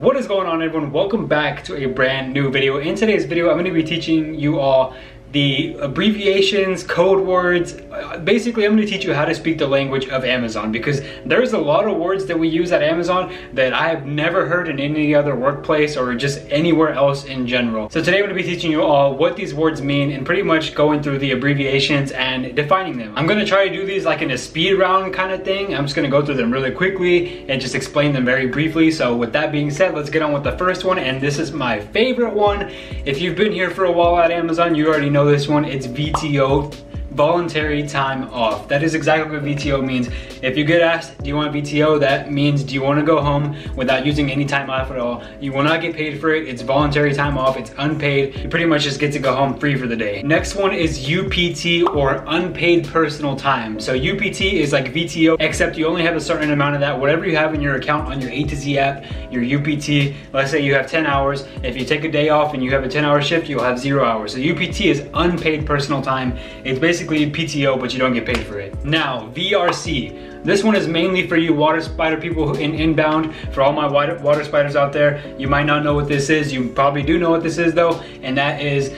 What is going on, everyone? Welcome back to a brand new video. In today's video, I'm going to be teaching you all the abbreviations, code words. Basically, I'm going to teach you how to speak the language of Amazon, because there's a lot of words that we use at Amazon that I have never heard in any other workplace or just anywhere else in general. So today I'm going to be teaching you all what these words mean and pretty much going through the abbreviations and defining them. I'm going to try to do these like in a speed round kind of thing. I'm just going to go through them really quickly and just explain them very briefly. So with that being said, let's get on with the first one, and this is my favorite one. If you've been here for a while at Amazon, you already know this one. It's VTO, voluntary time off. That is exactly what VTO means. If you get asked, do you want VTO? That means, do you want to go home without using any time off at all? You will not get paid for it. It's voluntary time off. It's unpaid. You pretty much just get to go home free for the day. Next one is UPT, or unpaid personal time. So UPT is like VTO, except you only have a certain amount of that. Whatever you have in your account on your A to Z app, your UPT, let's say you have 10 hours. If you take a day off and you have a 10-hour shift, you'll have 0 hours. So UPT is unpaid personal time. It's basically PTO, but you don't get paid for it. Now, VRC. This one is mainly for you water spider people in inbound. For all my water spiders out there, you might not know what this is. You probably do know what this is though, and that is,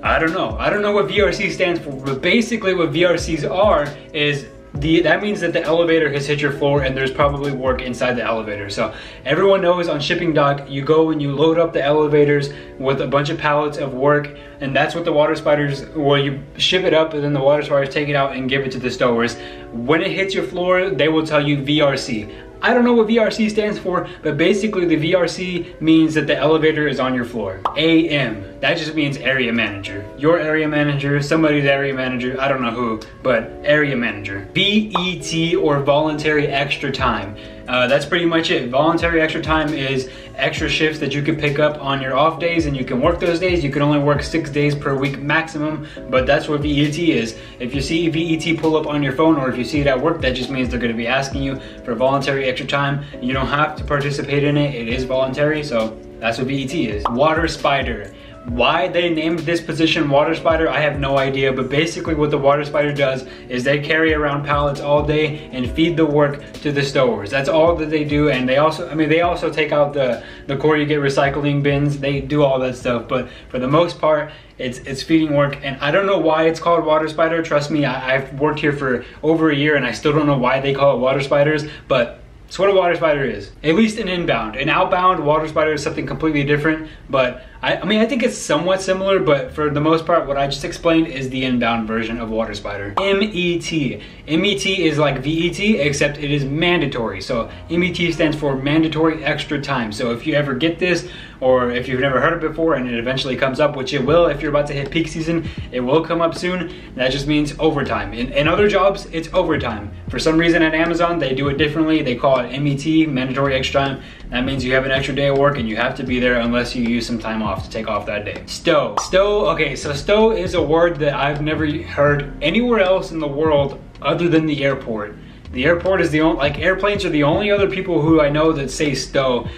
I don't know what VRC stands for, but basically what VRCs are is that means that the elevator has hit your floor and there's probably work inside the elevator. So everyone knows on shipping dock, you go and you load up the elevators with a bunch of pallets of work, and that's what the water spiders, well, you ship it up and then the water spiders take it out and give it to the stowers. When it hits your floor, they will tell you VRC. I don't know what VRC stands for, but basically the VRC means that the elevator is on your floor. AM, that just means area manager. Your area manager, somebody's area manager, I don't know who, but area manager. VET, or voluntary extra time. That's pretty much it. Voluntary extra time is extra shifts that you can pick up on your off days, and you can work those days. You can only work 6 days per week maximum, but that's what VET is. If you see VET pull up on your phone, or if you see it at work, that just means they're going to be asking you for voluntary extra time. You don't have to participate in it. It is voluntary, so that's what VET is. Water spider. Why they named this position water spider, I have no idea, but basically what the water spider does is they carry around pallets all day and feed the work to the stowers. That's all that they do, and they also take out the Corrugate recycling bins. They do all that stuff, but for the most part, it's feeding work. And I don't know why it's called water spider. Trust me, I've worked here for over a year and I still don't know why they call it water spiders, but it's what a water spider is, at least in inbound. In outbound, water spider is something completely different, but I mean, I think it's somewhat similar, but for the most part, what I just explained is the inbound version of water spider. MET. MET is like VET, except it is mandatory. So MET stands for mandatory extra time. So if you ever get this, or if you've never heard it before and it eventually comes up, which it will if you're about to hit peak season, it will come up soon. That just means overtime. In other jobs, it's overtime. For some reason at Amazon, they do it differently. They call it MET, mandatory extra time. That means you have an extra day of work and you have to be there unless you use some time off to take off that day. Stow. Stow, okay, so stow is a word that I've never heard anywhere else in the world other than the airport. The airport is the only, like, airplanes are the only other people who I know that say stow.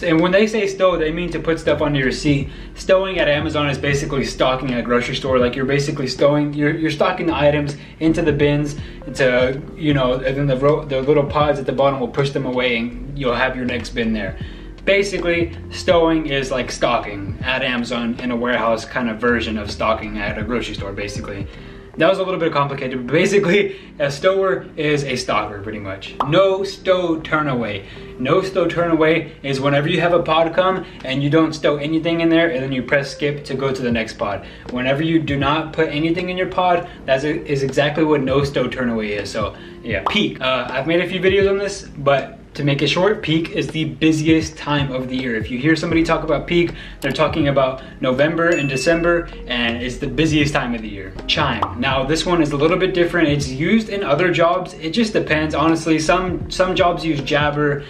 And when they say stow, they mean to put stuff under your seat. Stowing at Amazon is basically stocking at a grocery store. Like, you're basically stowing, you're stocking the items into the bins, to, you know, and then the little pods at the bottom will push them away and you'll have your next bin there. Basically, stowing is like stocking at Amazon in a warehouse kind of version of stocking at a grocery store, basically. That was a little bit complicated, but basically, a stower is a stocker, pretty much. No stow turn away. No stow turn away is whenever you have a pod come and you don't stow anything in there, and then you press skip to go to the next pod. Whenever you do not put anything in your pod, that is exactly what no stow turn away is. So yeah, peak. I've made a few videos on this, but to make it short, peak is the busiest time of the year. If you hear somebody talk about peak, they're talking about November and December, and it's the busiest time of the year. Chime. Now, this one is a little bit different. It's used in other jobs. It just depends, honestly. Some jobs use Jabber.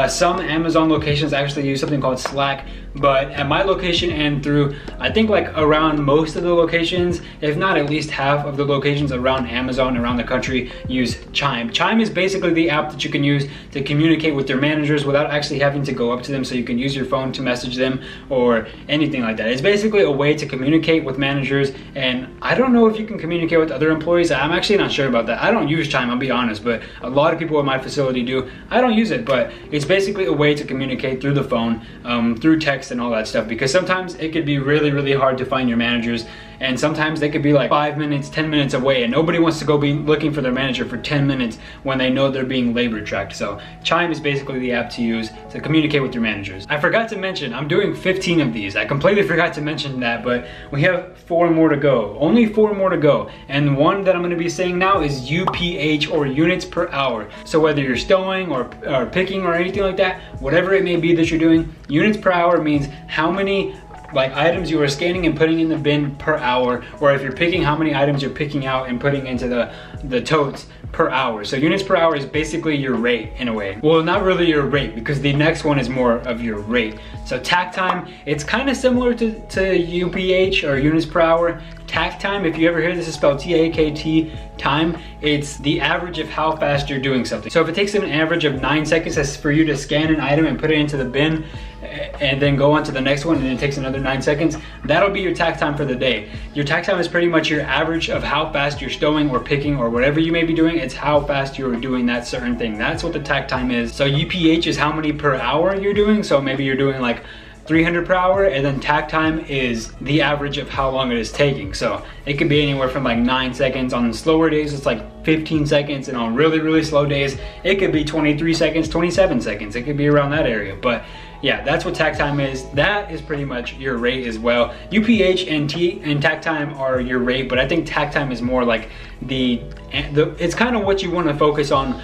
Some Amazon locations actually use something called Slack. But at my location and through, I think like around most of the locations, if not at least half of the locations around Amazon, around the country, use Chime. Chime is basically the app that you can use to communicate communicate with their managers without actually having to go up to them, so you can use your phone to message them or anything like that. It's basically a way to communicate with managers, and I don't know if you can communicate with other employees. I'm actually not sure about that. I don't use Chime, I'll be honest, but a lot of people at my facility do. I don't use it, but it's basically a way to communicate through the phone, through text and all that stuff, because sometimes it could be really hard to find your managers, and sometimes they could be like 5 minutes, 10 minutes away, and nobody wants to go be looking for their manager for 10 minutes when they know they're being labor tracked. So Chime is basically the app to use to communicate with your managers. I forgot to mention, I'm doing 15 of these. I completely forgot to mention that, but we have 4 more to go. Only 4 more to go. And one that I'm gonna be saying now is UPH, or units per hour. So whether you're stowing or picking or anything like that, whatever it may be that you're doing, units per hour means how many items you are scanning and putting in the bin per hour, or if you're picking, how many items you're picking out and putting into the totes per hour. So units per hour is basically your rate in a way. Well, not really your rate, because the next one is more of your rate. So takt time, it's kind of similar to UPH, or units per hour. Takt time, if you ever hear this is spelled T-A-K-T, time, it's the average of how fast you're doing something. So if it takes an average of 9 seconds that's for you to scan an item and put it into the bin, and then go on to the next one, and it takes another 9 seconds, that'll be your takt time for the day. Your takt time is pretty much your average of how fast you're stowing or picking or whatever you may be doing. It's how fast you're doing that certain thing. That's what the takt time is. So UPH is how many per hour you're doing. So maybe you're doing like 300 per hour, and then takt time is the average of how long it is taking. So it could be anywhere from like 9 seconds. On slower days, it's like 15 seconds, and on really slow days, it could be 23 seconds, 27 seconds. It could be around that area. But yeah, that's what takt time is. That is pretty much your rate as well. UPH and takt time are your rate, but I think takt time is more like it's kind of what you want to focus on.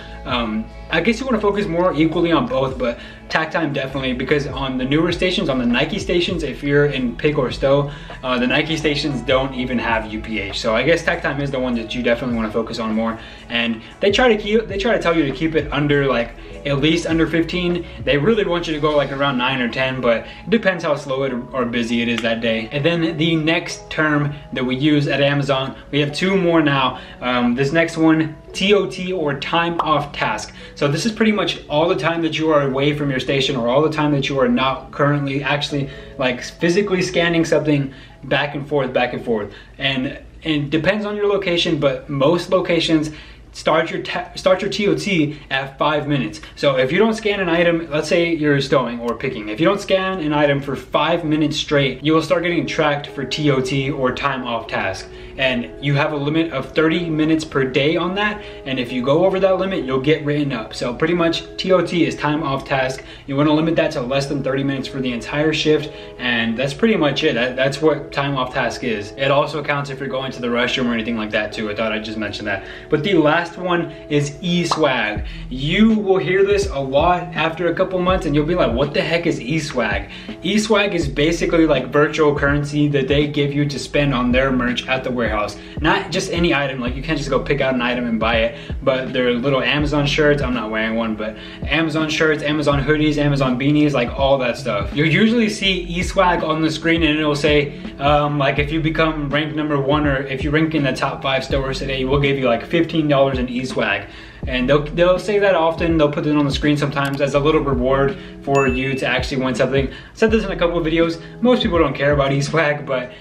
I guess you want to focus more equally on both, but takt time definitely, because on the newer stations, on the Nike stations, if you're in pick or stow, the Nike stations don't even have UPH. So I guess takt time is the one that you definitely want to focus on more. And they try to tell you to keep it under, like, at least under 15. They really want you to go like around 9 or 10, but it depends how slow or busy it is that day. And then the next term that we use at Amazon, we have 2 more now. This next one, TOT, or time off task. So this is pretty much all the time that you are away from your station, or all the time that you are not currently actually like physically scanning something back and forth. And it depends on your location, but most locations start your TOT at 5 minutes. So if you don't scan an item, let's say you're stowing or picking, if you don't scan an item for 5 minutes straight, you will start getting tracked for TOT, or time off task. And you have a limit of 30 minutes per day on that. And if you go over that limit, you'll get written up. So pretty much TOT is time off task. You want to limit that to less than 30 minutes for the entire shift. And that's pretty much it. That's what time off task is. It also counts if you're going to the restroom or anything like that too. I thought I'd just mention that. But the last one is eSwag. You will hear this a lot after a couple months, and you'll be like, what the heck is eSwag? eSwag is basically like virtual currency that they give you to spend on their merch at the warehouse. Not just any item, like you can't just go pick out an item and buy it, but they're little Amazon shirts. I'm not wearing one, but Amazon shirts, Amazon hoodies, Amazon beanies, like all that stuff. You'll usually see eSwag on the screen, and it'll say like if you become ranked number 1, or if you rank in the top 5 stores today, we'll give you like $15 in eSwag. And they'll say that often. They'll put it on the screen sometimes as a little reward for you to actually win something. I said this in a couple of videos. Most people don't care about eSwag, but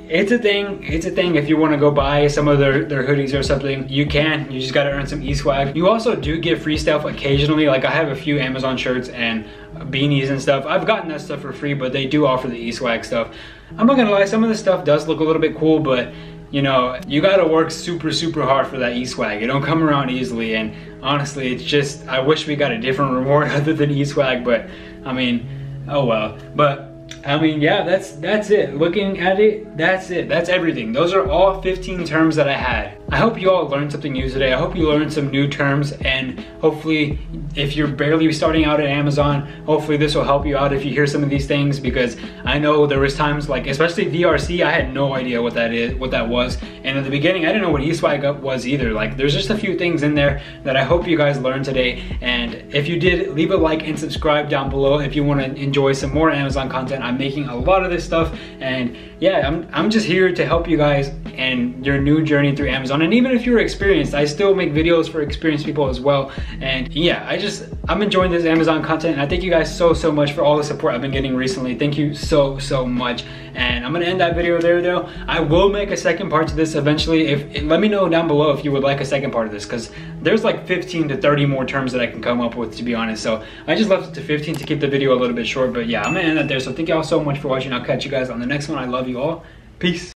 it's a thing. It's a thing. If you want to go buy some of their hoodies or something, you can. You just got to earn some eSwag. You also do get free stuff occasionally. Like I have a few Amazon shirts and beanies and stuff. I've gotten that stuff for free, but they do offer the eSwag stuff. I'm not gonna lie, some of the stuff does look a little bit cool, but you know, you gotta work super hard for that eSwag. It don't come around easily, and honestly, it's just, I wish we got a different reward other than eSwag, but I mean, oh well. But I mean, yeah, that's it. Looking at it, that's it. That's everything. Those are all 15 terms that I had. I hope you all learned something new today. I hope you learned some new terms, and hopefully if you're barely starting out at Amazon, hopefully this will help you out if you hear some of these things, because I know there was times like, especially VRC, I had no idea what that was. And at the beginning, I didn't know what eSwag was either. Like there's just a few things in there that I hope you guys learned today. And if you did, leave a like and subscribe down below if you want to enjoy some more Amazon content. I'm making a lot of this stuff, and yeah, I'm just here to help you guys and your new journey through Amazon. And even if you're experienced, I still make videos for experienced people as well. And yeah, I'm enjoying this Amazon content, and I thank you guys so much for all the support I've been getting recently. Thank you so much. And I'm gonna end that video there though. I will make a second part to this eventually. Let me know down below if you would like a second part of this, because there's like 15 to 30 more terms that I can come up with, to be honest. So I just left it to 15 to keep the video a little bit short. But yeah, I'm gonna end that there. So thank y'all so much for watching. I'll catch you guys on the next one. I love you all. Peace.